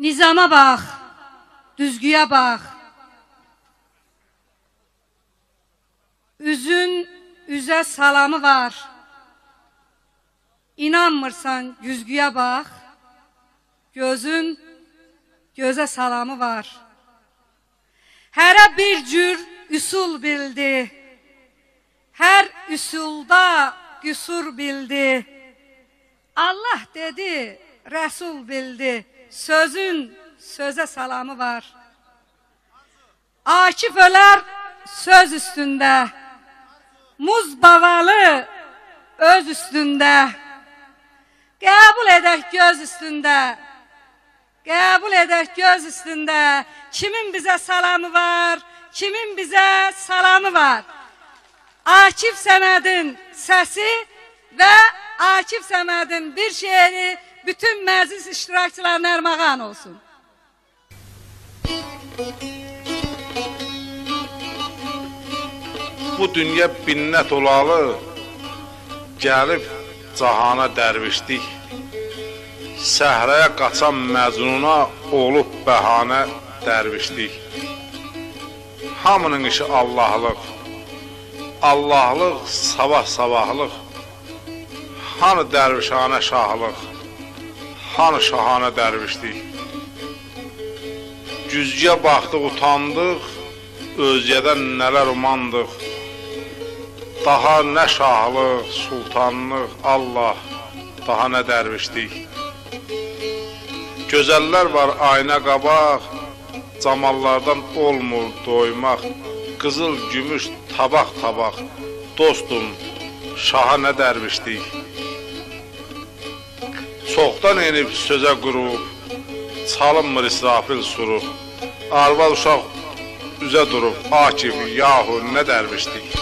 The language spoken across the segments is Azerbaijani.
Nizama bax, düzgüyə bax. Üzün üzə salamı var. İnanmırsan güzgüyə bax. Gözün gözə salamı var. Hərə bir cür üsul bildi. Hər üsulda qüsur bildi. Allah dedi, Rəsul bildi. Sözün sözə salamı var. Akif ölər söz üstündə. Muz bavalı öz üstündə. Qəbul edək göz üstündə. Qəbul edək göz üstündə. Kimin bizə salamı var? Kimin bizə salamı var? Akif Səmədin səsi və Akif Səmədin bir şeiri bütün məclis iştirakçılarına ərmağan olsun. Bu dünya binnət olalı, gəlib cahana dərvişdik. Səhraya qaçan məzununa olub bəhanə dərvişdik. Hamının işi Allahlıq, Allahlıq, sabah-sabahlıq. Hanı dərvişanə şahlıq, hanı şahanə dərvişdik. Güzgüyə baxdıq, utandıq, özgədən nələr umandıq. Daha nə şahlıq, sultanlıq, Allah, daha nə dərvişdik. Gözəllər var ayna qabaq, camallardan olmur doymaq. Qızıl, gümüş, tabaq, dostum, şaha nə dərvişdik. Çoxdan enib sözə qurub, çalınmır İsrafil suruq. Arvad uşaq üzə durub, Akif, yahu nə dərvişdik.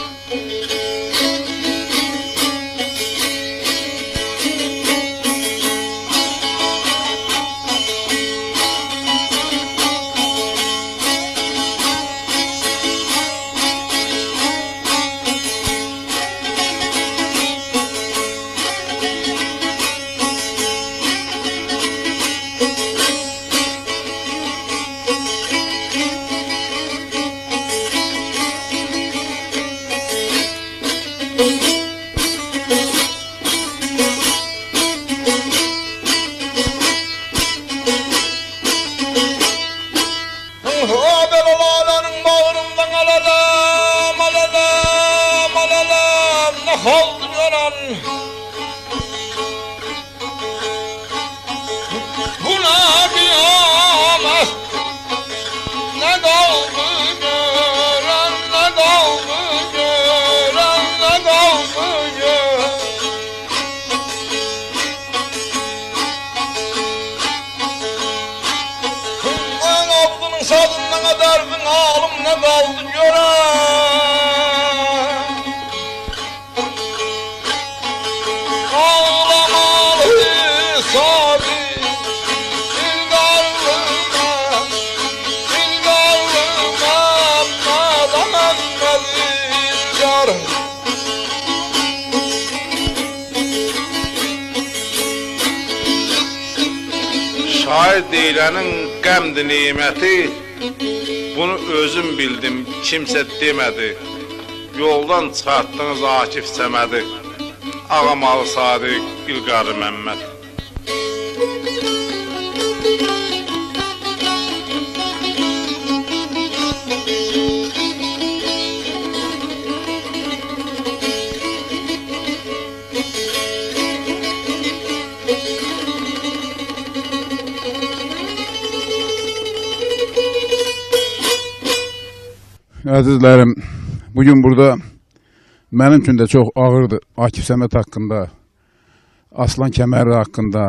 Şair deyilənin qəmdi niməti, bunu özüm bildim, kimsə demədi. Yoldan çıxartdınız Akif Səmədi, Ağamalı Sadiq, İlqarı Məmməd. Əzizlərim, bugün burada mənim üçün də çox ağırdır. Akif Səməd haqqında, Aslan Kəmərli haqqında,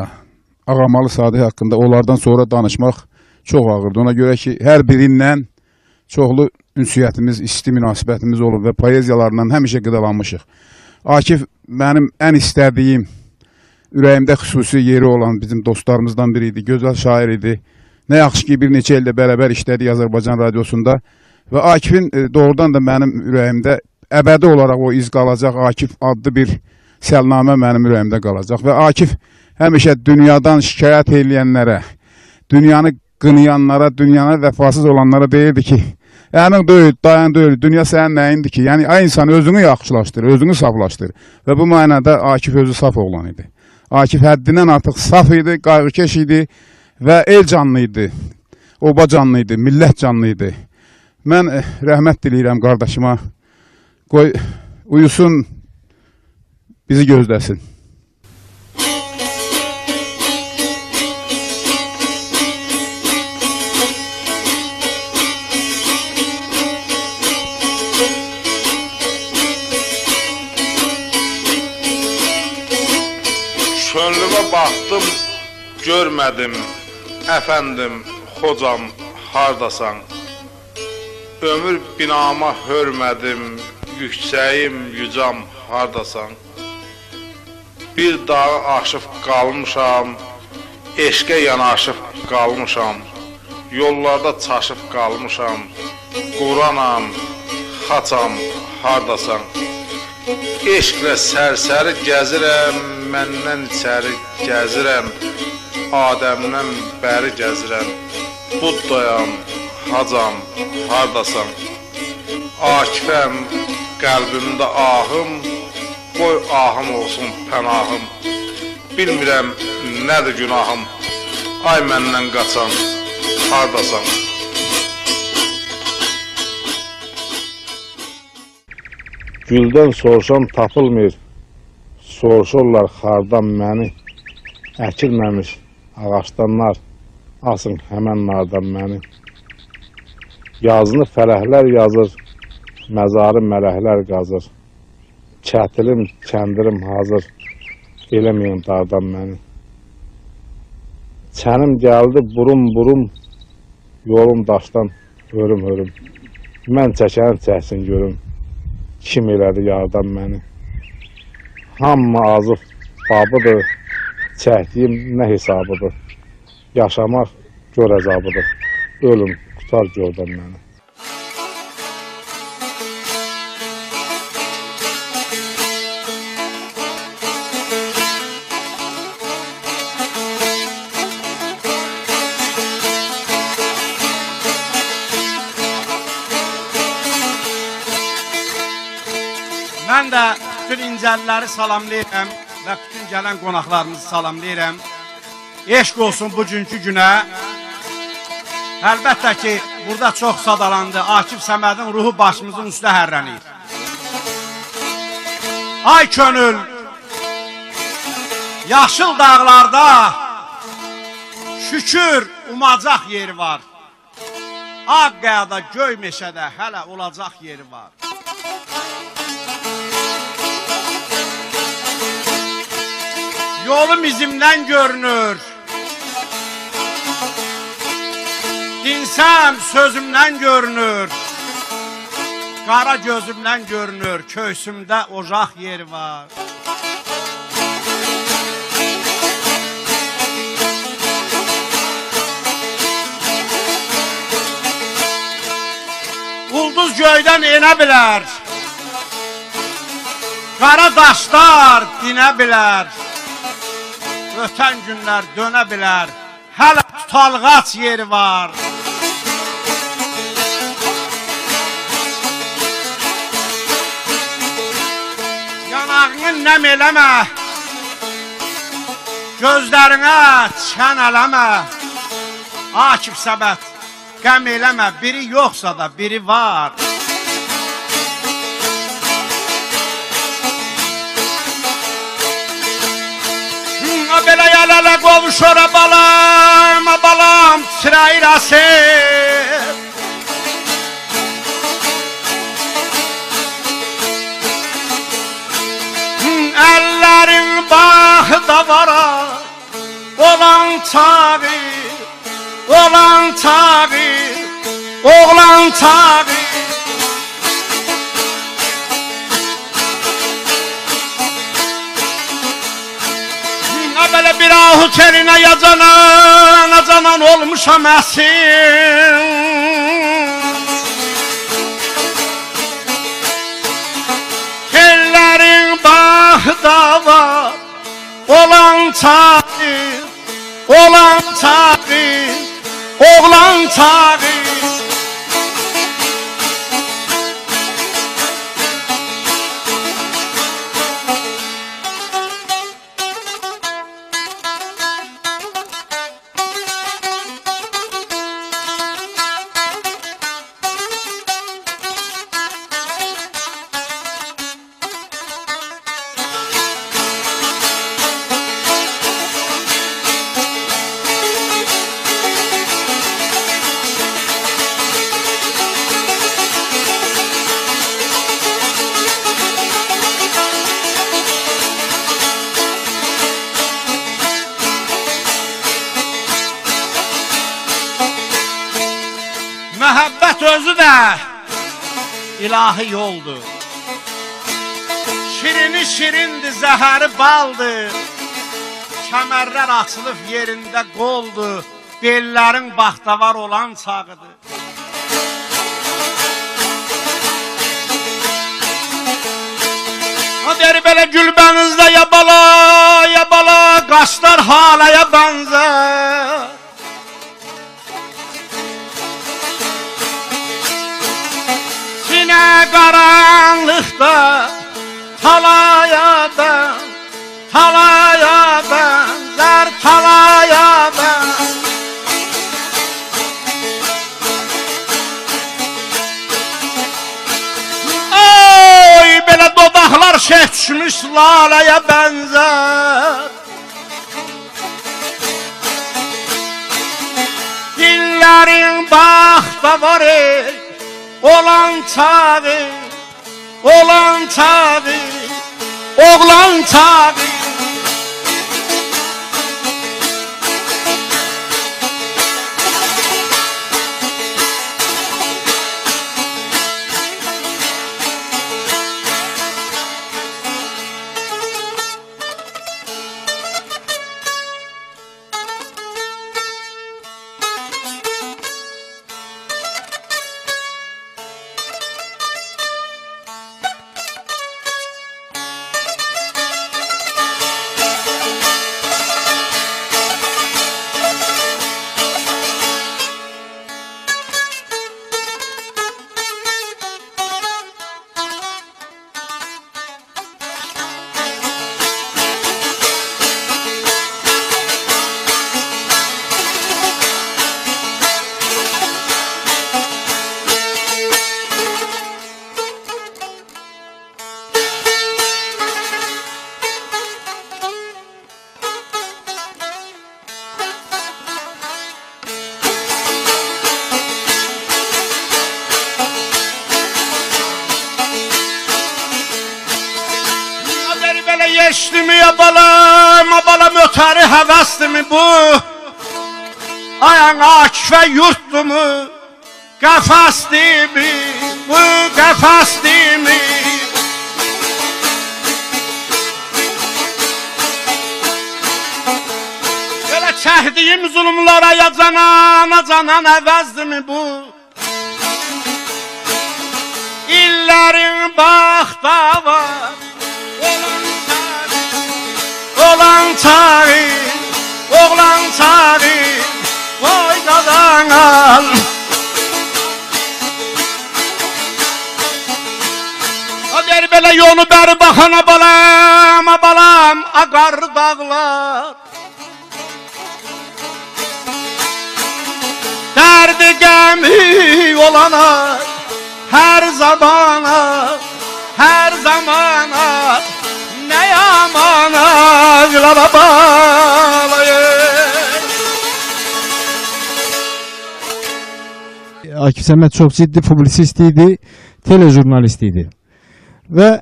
Ağamalı Sadiq haqqında onlardan sonra danışmaq çox ağırdır. Ona görə ki, hər birindən çoxlu ünsiyyətimiz, isti münasibətimiz olub və poeziyalarından həmişə qidalanmışıq. Akif mənim ən istədiyim, ürəyimdə xüsusi yeri olan bizim dostlarımızdan biri idi, gözəl şair idi. Nə yaxşı ki, bir neçə ildə bərabər işlədik Azərbaycan radiosunda. Və Akifin doğrudan da mənim ürəyimdə əbədi olaraq o iz qalacaq. Akif adlı bir səlnamə mənim ürəyimdə qalacaq. Və Akif həmişə dünyadan şikayət edilənlərə, dünyanı qınayanlara, dünyanı vəfasız olanlara deyirdi ki, həmin deyil, dayan deyil, dünya sənin nəyindir ki? Yəni, ay insan özünü yaxşılaşdır, özünü saflaşdır. Və bu mənada Akif özü saf oğlan idi. Akif həddindən artıq saf idi, qayğıkeş idi və el canlı idi, oba canlı idi, millət canlı idi. Mən rəhmət diləyirəm qardaşıma, qoy uyusun, bizi gözləsin. Könlümə baxdım, görmədim, əfəndim, xocam, hardasan? Ömür binama hörmədim, yüksəyim, yücam, hardasan? Bir dağı aşıb qalmışam, eşqə yanaşıb qalmışam, yollarda çaşıb qalmışam, Quranam, xaçam, hardasan? Eşqlə sərsəri gəzirəm, məndən içəri gəzirəm, Adəmdən bəri gəzirəm, Buddayam, hacam, hardasan? Akifəm, qəlbimdə ahım, qoy ahım olsun pənahım, bilmirəm nədir günahım, ay məndən qaçan, hardasan? Güldən soruşam tapılmır, soruşurlar xardan məni, əkilməmiş ağaçdanlar, asın həmən nardan məni. Yazını fərəhlər yazır, məzarı mələhlər qazır, kətilim, kəndirim hazır, eləməyin dardan məni. Çənim gəldi burum, yolum daşdan hörüm, mən çəkəni çəksin görüm. Kim elədi yardan məni? Hamı azıb babıdır, çəkdiyim nə hesabıdır? Yaşamaq gör əzabıdır, ölüm qutar gördən məni. Mən də bütün incəliləri salamlayıram və bütün gələn qonaqlarımızı salamlayıram. Eşq olsun bugünkü günə. Əlbəttə ki, burada çox sadalandı. Akif Səmədin ruhu başımızın üstə hərrənir. Ay könül, yaşıl dağlarda şükür umacaq yeri var. Ağqayada, göy meşədə hələ olacaq yeri var. Yolum izimdən görünür, dinsəm sözümdən görünür, qara gözümdən görünür, köysümdə ocaq yeri var. Ulduz göydən enə bilər, qara daşlar dinə bilər. Ötən günlər dönə bilər, hələ tutalğac yeri var. Yanağını nəm eləmə, gözlərinə çən eləmə. Akif Səməd, qəm eləmə, biri yoxsa da biri var. Belə yələlə qovuşora balam, titrəyir əsir. Əllərin baxda vara, olan çağır, oğlan çağır. Belə bir ahu terinə yacanan olmuşam əsin. Tellərin baxda var, olan çağır, olan çağı, oğlan çağı. Məhəbbət özü də ilahi yoldur. Şirini şirindir, zəhəri baldır. Kəmərlər açılıb yerində qoldur. Bellərin baxtavar olan çağıdır. O deri belə gülbənizdə yabala, yabala, qaşlar halaya bənzər. Sinə qaranlıqda talaya bənzər, talaya bənzər, talaya bənzər. Oy, belə dodaqlar şeh düşmüş lalaya bənzər. Dillərin baxta var olan çağı, olan çağı, oğlan çağı. Geçdimi yabalam, abalam ötəri həvəsdimi bu? Ayan Akifə yurtdumu? Qəfəsdimi, bu qəfəsdimi? Belə çəkdiyim zulümlara ya canan əvəzdimi bu? İllərin baxta var, olan çağı, oğlan çağı, oy qadanal. O der belə yolu bəri baxan abalam, abalam, aqar dağlar. Dərdi qəmi olana, hər zamana, hər zamana, ne yaman ağlara bağlayır. Akif Səməd çox ciddi publisist idi, telejurnalist idi. Və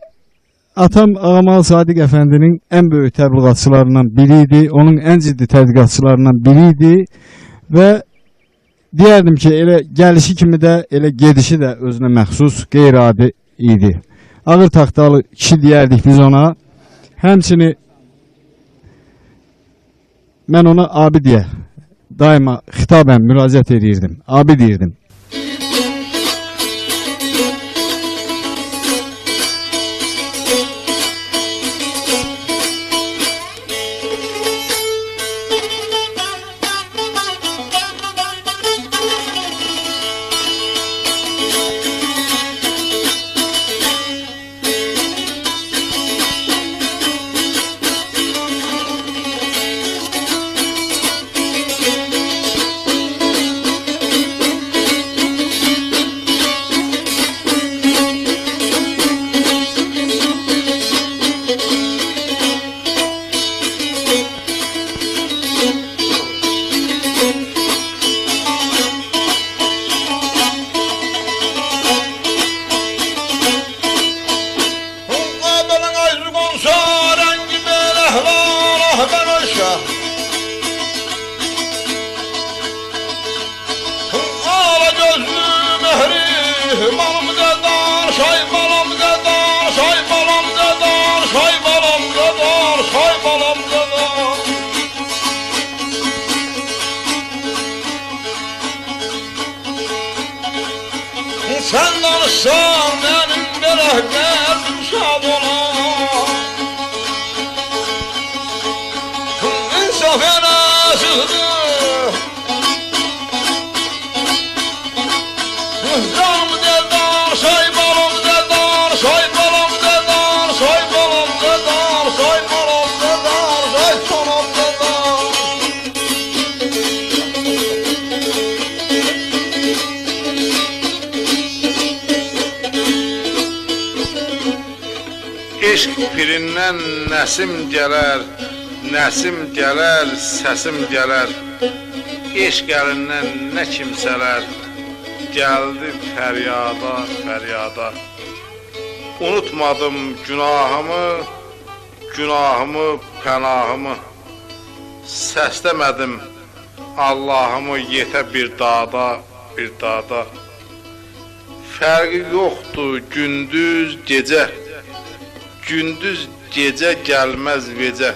atam Ağamalı Sadiq Əfəndinin ən böyük təbliğatçılarından biri idi, onun ən ciddi tədqiqatçılarından biri idi və deyərdim ki, elə gəlişi kimi də, elə gedişi də özünə məxsus, qeyri-adi idi. Ağır taxtalı kişi deyərdik biz ona. Həmçini mən ona abi deyə daima xitabən müraciət edirdim, abi deyirdim. Sen danışsan benim belə qəlbim şad olar. İnsaf eləşidir. Canım dedar, soy balım dedar, soy balım dedar, soy balım dedar, soy balım dedar, soy sonum dedar. Eşq pirindən nəsim gələr, nəsim gələr, səsim gələr. Eşq əlindən nə kimsələr gəldi fəryada, fəryada. Unutmadım günahımı, günahımı, pənahımı. Səsləmədim Allahımı yetə bir dada, bir dada. Fərqi yoxdur gündüz, gecə. Gündüz gecə gəlməz vecə.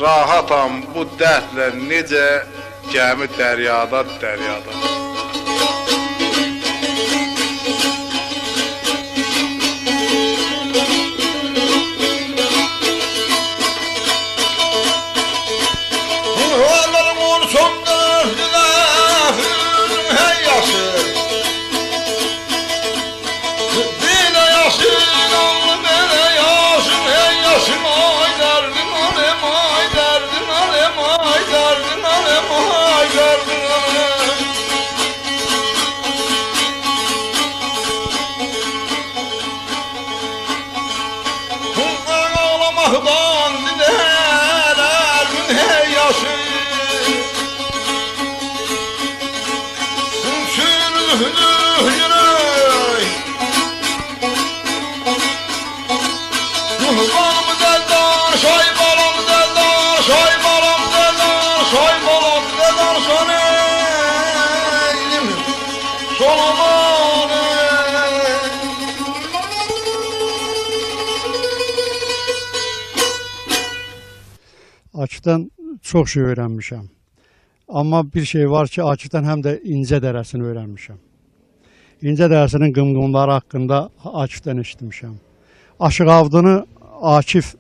Rahatam bu dərdlə necə, gəmi dəryada, dəryada. Oğlanım olsun dördülər, hey yaşı. Dile yaşın, alnı belə yaşın, hey yaşın. Ay derdin alem, ay derdin alem, ay derdin alem, ay derdin alem. Ağlamaktan dideler gün hey yaşı. Sürdü yürek. Balım dedar, soy balım dedar, soy balım dedar, soy balım dedar, soneyim solamanı. Akif'ten çok şey öğrenmişim. Ama bir şey var ki Akif'ten hem de İnce Deresi'ni öğrenmişim. İnce Deresi'nin qımqımları hakkında Akif'ten eşitmişim. Aşıq Avdını Akif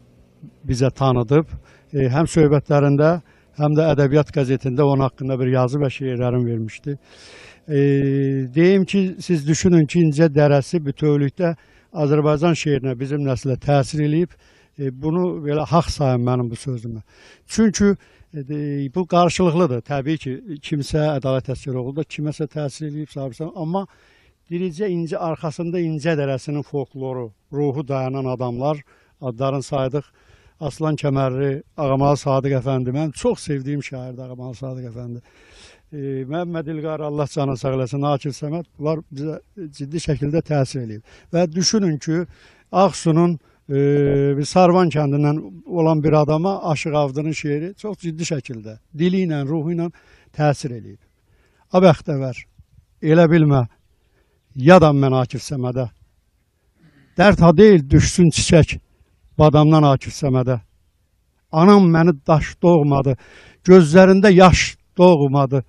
bize tanıdıp hem söhbətlərində hem de Edebiyat Gazetinde onun hakkında bir yazı ve şiirlerim vermişti. Deyim ki siz düşünün ki İnce Deresi bütövlükdə Azərbaycan şeirinə bizim nəslə təsir edib. Bunu belə haqq sayın mənim bu sözümü. Çünki bu qarşılıqlıdır. Təbii ki, kimsə Ədalət Əsgəroğlu da kiməsə təsir edib sabirsən. Amma Diricə İnce arxasında İnce Dərəsinin folkloru, ruhu dayanan adamlar, adlarını saydıq. Aslan Kəmərli, Ağamalı Sadiq Əfəndi. Mən çox sevdiyim şairdir Ağamalı Sadiq Əfəndi. Məhəmməd İlqar, Allah canı sağ eləsin, Akif Səməd, bunlar bizə ciddi şəkildə təsir edib. Və düşünün ki, Ağsunun Sarvan kəndindən olan bir adama Aşıq Avdının şeiri çox ciddi şəkildə, dili ilə, ruhu ilə təsir edib. A bəxtəvər, elə bilmə, yadam mən Akif Səmədə. Dərd ha deyil, düşsün çiçək, badamdan Akif Səmədə. Anam məni daş doğmadı, gözlərində yaş doğmadı,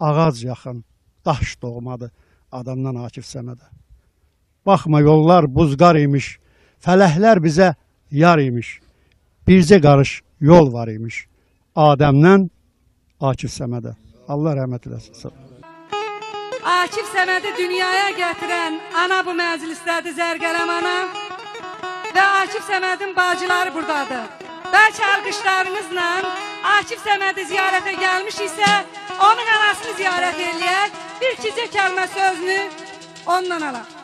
ağac yaxın, daş doğmadı, adamdan Akif Səmədə. Baxma, yollar buzqar imiş, fələhlər bizə yar imiş, bircə qarış yol var imiş, Adəmdən Akif Səmədə. Allah rəhmət eləsin. Akif Səmədi dünyaya gətirən ana bu məclisdədir, Zərgərəm ana. Və Akif Səmədin bacıları buradadır. Bəlkə alqışlarınızla Akif Səmədi ziyarətə gəlmiş isə onun anasını ziyarət eləyək. Bir ikicə kəlmə sözünü ondan alaq.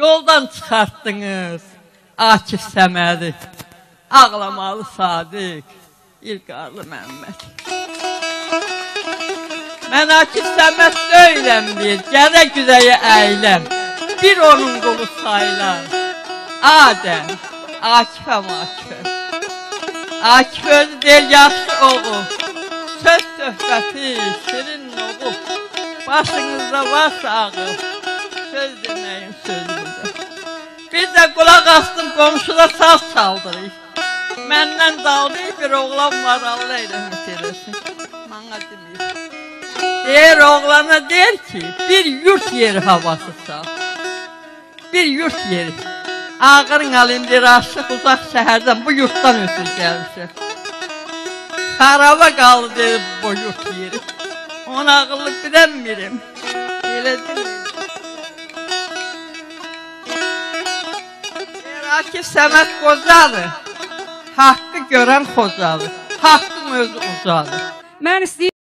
Yoldan çıxartdınız Akif Səmədi, Ağlamalı Sadiq, İlqarlı Məmməd. Mən Akif Səməd deyiləm bir, gələ güzəyə əyləm, bir onun qolu saylar. Adəm, Akifəm Akifəm. Akif özü deyil, yaxşı oğul, söz söhbəti, şirin oğul, başınızda varsa ağıl, söz deməyin sözünüzə. Bir də qulaq astım, qonşuda saz çaldırıq. Məndən dağlayıb bir oğlan var, Allah rəhmət eləsin. Mənə demir. Deyir oğlana deyir ki, bir yurt yeri havası sağ. Bir yurt yeri. Ağırın alayım deyir, aşıq uzaq şəhərdən bu yurtdan ötür gəlmişəm. Xaraba qaldı deyir bu yurt yeri. Ona ağıllı bilənmirim. Elə deyir. Akif Səməd qocadır. Haqqı görən xocadır. Haqqın özü uzadır. Mən istəyirəm